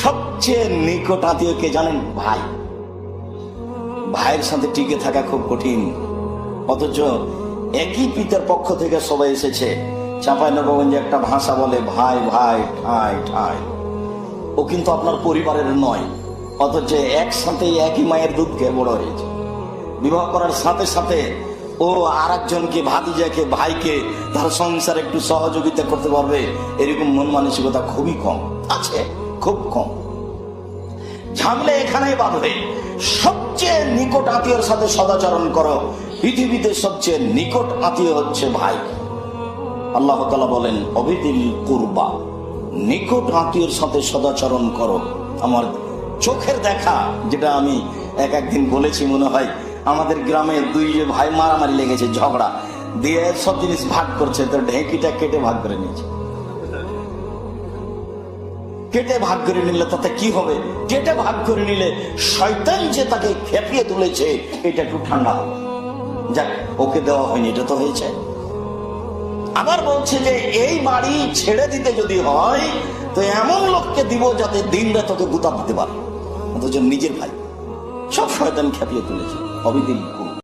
সবচেয়ে নিকট আত্মীয় কে জানেন? ভাই। ভাইয়ের সাথে টিকে থাকা খুব কঠিন, অথচ একই পিতার পক্ষ থেকে সবাই এসেছে। চাঁপাইনবাবগঞ্জে একটা ভাষা বলে ভাই ভাই ঠাই ঠাই। ও কিন্তু আপনার পরিবারের নয়, অথচ একসাথে একই মায়ের দুধ খেয়ে বড় হয়েছে। বিবাহ করার সাথে সাথে ও আর একজনকে, ভাতিজাকে, ভাইকে তার সংসার একটু সহযোগিতা করতে পারবে, এরকম মন মানসিকতা খুবই কম আছে, খুব কম। ঝামেলা এখানেই বাঁধবে। সবচেয়ে নিকট আত্মীয়ের সাথে সদাচরণ করো। পৃথিবীতে সবচেয়ে নিকট আত্মীয় হচ্ছে ভাই। আল্লাহ তাআলা বলেন অবিদিল কুরবা, নিকট আত্মীয়ের সাথে সদাচরণ করো। আমার চোখের দেখা, যেটা আমি একদিন বলেছি মনে হয়, আমাদের গ্রামে দুই ভাই মারামারি লেগেছে, ঝগড়া দিয়ে সব জিনিস ভাগ করছে, তো ঢেঁকিটা কেটে ভাগ করে নিয়েছে। কেটে ভাগ করে নিলে তাতে কি হবে? কেটে ভাগ করে নিলে শয়তান যে তাকে খেপিয়ে তুলেছে এটা একটু ঠান্ডা হবে। যাক, ওকে দেওয়া হয়নি, এটা তো হয়েছে। আবার বলছে যে এই বাড়ি ছেড়ে দিতে যদি হয় তো এমন লোককে দিব যাতে দিন রাত তোকে গুতা দিতে পারে, অথচ নিজের ভাই। সব শয়তান খেপিয়ে তুলেছে। অবিদিল